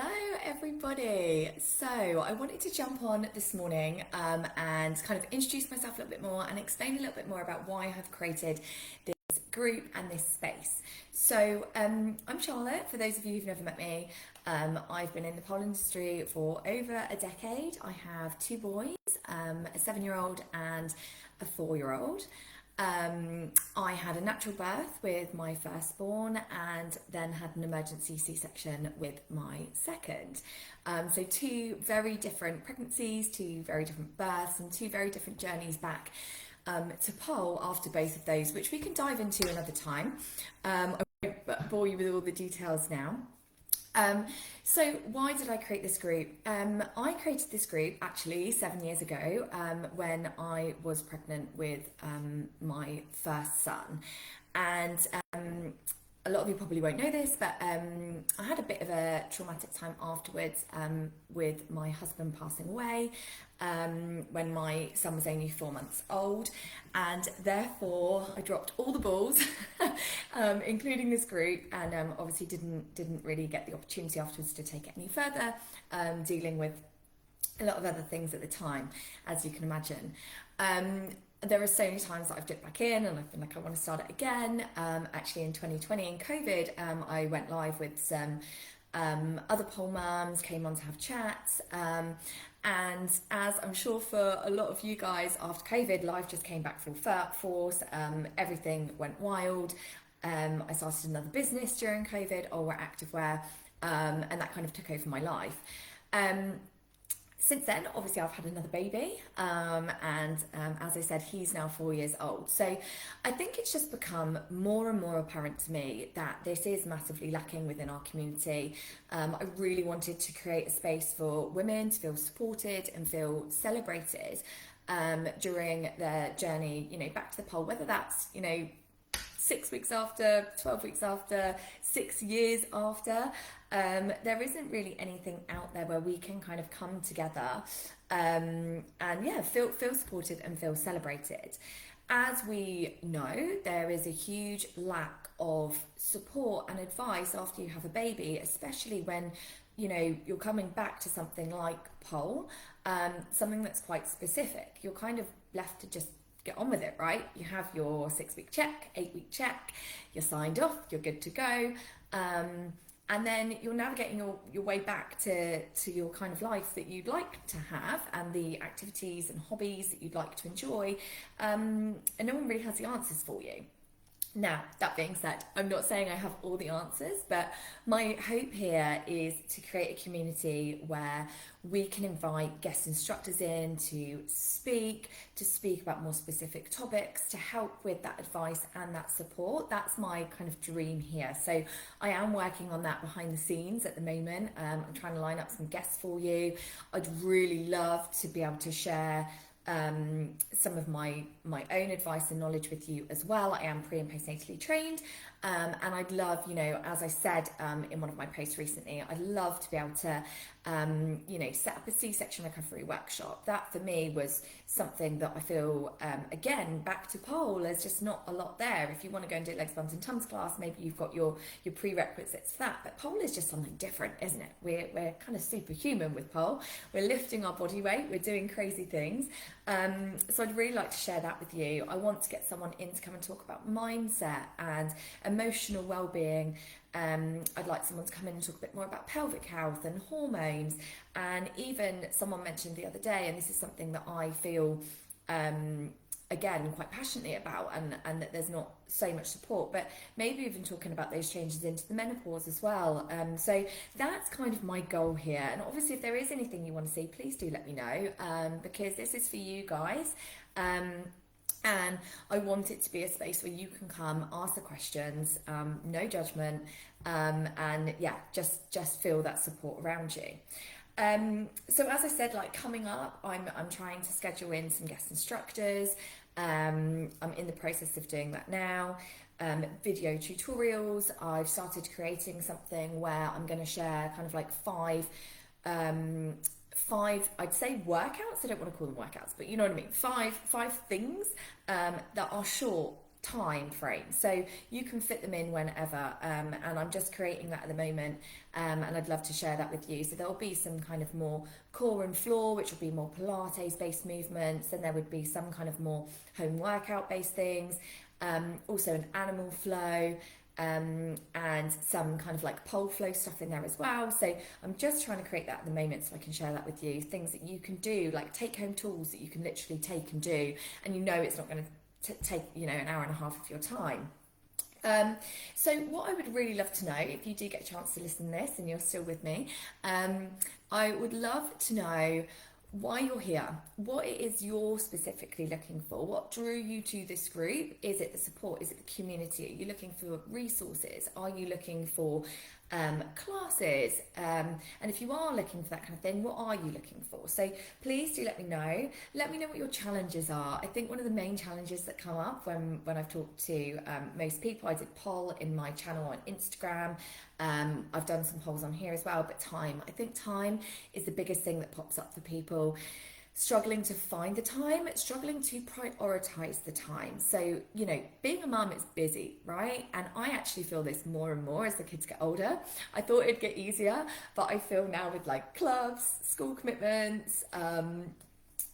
Hello everybody. So I wanted to jump on this morning and kind of introduce myself a little bit more and explain a little bit more about why I've created this group and this space. So I'm Charlotte, for those of you who've never met me. I've been in the pole industry for over a decade. I have two boys, a 7-year-old and a 4-year-old. I had a natural birth with my firstborn and then had an emergency C-section with my second. So two very different pregnancies, two very different births and two very different journeys back to pole after both of those, which we can dive into another time. I won't bore you with all the details now. So why did I create this group? I created this group actually 7 years ago when I was pregnant with my first son. And a lot of you probably won't know this, but I had a bit of a traumatic time afterwards with my husband passing away when my son was only 4 months old, and therefore I dropped all the balls, including this group, and obviously didn't really get the opportunity afterwards to take it any further, dealing with a lot of other things at the time, as you can imagine. There are so many times that I've dipped back in and I've been like, I want to start it again. Actually in 2020 in COVID, I went live with some other pole mums, came on to have chats. And as I'm sure for a lot of you guys after COVID, life just came back full force. Everything went wild. I started another business during COVID, All Wear Activewear, and that kind of took over my life. Since then, obviously, I've had another baby, and as I said, he's now 4 years old. So I think it's just become more and more apparent to me that this is massively lacking within our community. I really wanted to create a space for women to feel supported and feel celebrated during their journey, back to the pole, whether that's, 6 weeks after, 12 weeks after, 6 years after. There isn't really anything out there where we can kind of come together and feel supported and feel celebrated. As we know, there is a huge lack of support and advice after you have a baby, especially when you're coming back to something like pole, something that's quite specific. You're kind of left to just get on with it, right? You have your 6-week check, 8-week check, you're signed off, you're good to go. And then you're navigating your way back to your kind of life that you'd like to have and the activities and hobbies that you'd like to enjoy. And no one really has the answers for you. Now, that being said, I'm not saying I have all the answers, but my hope here is to create a community where we can invite guest instructors in to speak about more specific topics, to help with that advice and that support. That's my kind of dream here. So I am working on that behind the scenes at the moment. I'm trying to line up some guests for you. I'd really love to be able to share some of my own advice and knowledge with you as well. I am pre and postnatally trained, and I'd love, as I said in one of my posts recently, I'd love to be able to set up a C-section recovery workshop. That for me was something that I feel, again, back to pole, there's just not a lot there. If you want to go and do legs, bums and tums class, maybe you've got your prerequisites for that, but pole is just something different, isn't it? We're kind of superhuman with pole. We're lifting our body weight, we're doing crazy things. So I'd really like to share that with you. I want to get someone in to come and talk about mindset and emotional well-being. I'd like someone to come in and talk a bit more about pelvic health and hormones, and even someone mentioned the other day, and this is something that I feel again quite passionately about, and that there's not so much support, but maybe even talking about those changes into the menopause as well. So that's kind of my goal here, and obviously if there is anything you want to see, please do let me know, because this is for you guys. And I want it to be a space where you can come, ask the questions, no judgment, and just feel that support around you. So as I said, coming up, I'm trying to schedule in some guest instructors. I'm in the process of doing that now. Video tutorials. I've started creating something where I'm going to share kind of five, I'd say workouts. I don't want to call them workouts, but you know what I mean. Five things that are short time frame, so you can fit them in whenever, and I'm just creating that at the moment, and I'd love to share that with you. So there'll be some kind of more core and floor, which will be more Pilates based movements, and there would be some kind of more home workout based things, also an animal flow, and some kind of like pole flow stuff in there as well. So I'm just trying to create that at the moment so I can share that with you. Things that you can do, like take home tools that you can literally take and do, and you know it's not going to take, you know, an hour and a half of your time. So what I would really love to know, if you do get a chance to listen to this and you're still with me, I would love to know why you're here, what it is you're specifically looking for, what drew you to this group. Is it the support? Is it the community? Are you looking for resources? Are you looking for classes? And if you are looking for that kind of thing, what are you looking for? So please do let me know. Let me know what your challenges are. I think one of the main challenges that come up when I've talked to most people, I did poll in my channel on Instagram. I've done some polls on here as well, but time. I think time is the biggest thing that pops up for people. Struggling to find the time, struggling to prioritize the time. So, you know, being a mum is busy, right? And I actually feel this more and more as the kids get older. I thought it'd get easier, but I feel now with like clubs, school commitments,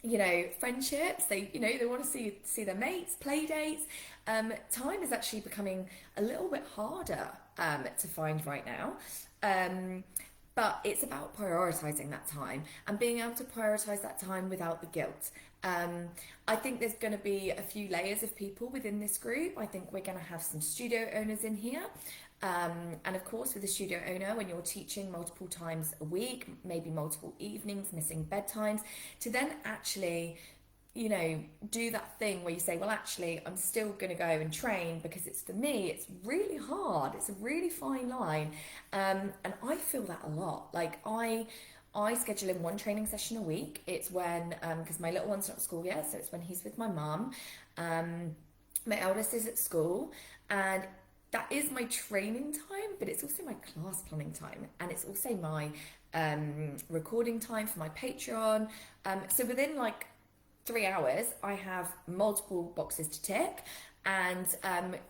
you know, friendships, they want to see their mates, play dates. Time is actually becoming a little bit harder to find right now. But it's about prioritising that time and being able to prioritise that time without the guilt. I think there's going to be a few layers of people within this group. I think we're going to have some studio owners in here. And of course, with a studio owner, when you're teaching multiple times a week, maybe multiple evenings, missing bedtimes, to then actually, you know, do that thing where you say, well, actually, I'm still going to go and train because it's for me. It's really hard. It's a really fine line. And I feel that a lot. Like I schedule in one training session a week. It's when, because my little one's not at school yet, so it's when he's with my mum. My eldest is at school, and that is my training time, but it's also my class planning time, and it's also my recording time for my Patreon. So within like 3 hours, I have multiple boxes to tick, and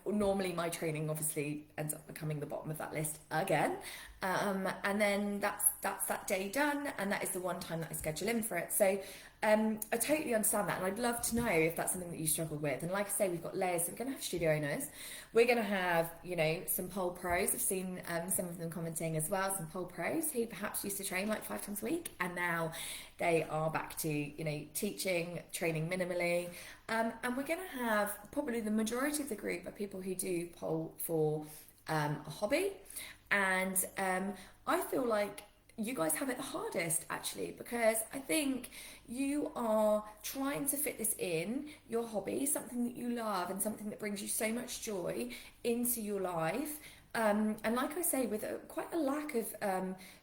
normally my training obviously ends up becoming the bottom of that list again. And then that's that day done, and that is the one time that I schedule in for it. So I totally understand that, and I'd love to know if that's something that you struggle with. And like I say, we've got layers. So we're going to have studio owners. We're going to have, you know, some pole pros. I've seen some of them commenting as well, some pole pros who perhaps used to train like 5 times a week, and now they are back to, you know, teaching, training minimally. And we're going to have probably the majority of the group are people who do pole for a hobby. And I feel like you guys have it the hardest actually, because I think you are trying to fit this in, your hobby, something that you love and something that brings you so much joy into your life. And like I say, with quite a lack of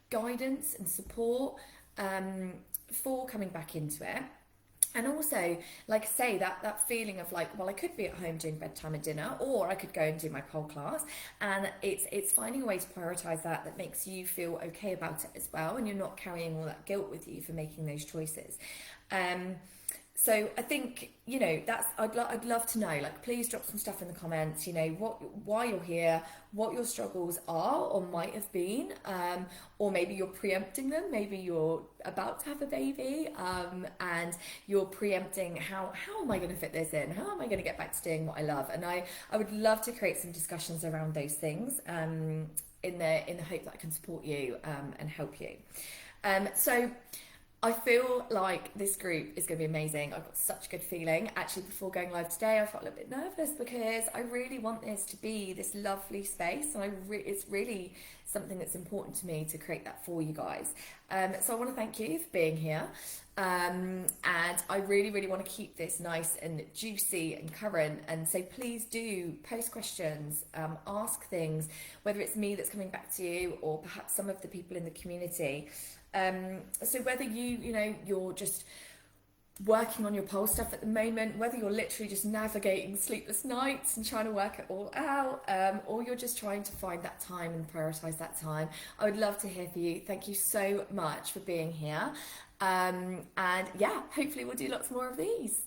guidance and support for coming back into it. And also, like I say, that feeling of like, well, I could be at home doing bedtime and dinner, or I could go and do my pole class. And it's finding a way to prioritise that makes you feel okay about it as well, and you're not carrying all that guilt with you for making those choices. So I think, you know, that's I'd love to know. Like, please drop some stuff in the comments. You know, why you're here, what your struggles are or might have been, or maybe you're preempting them. Maybe you're about to have a baby, and you're preempting how am I going to fit this in? How am I going to get back to doing what I love? And I would love to create some discussions around those things, in the hope that I can support you and help you. So I feel like this group is going to be amazing. I've got such a good feeling. Actually, before going live today, I felt a little bit nervous because I really want this to be this lovely space, and it's really something that's important to me to create that for you guys. So I want to thank you for being here, and I really, really want to keep this nice and juicy and current. And so please do post questions, ask things, whether it's me that's coming back to you or perhaps some of the people in the community. So whether you're just working on your pole stuff at the moment, whether you're literally just navigating sleepless nights and trying to work it all out, or you're just trying to find that time and prioritize that time, I would love to hear from you. Thank you so much for being here. And yeah, hopefully we'll do lots more of these.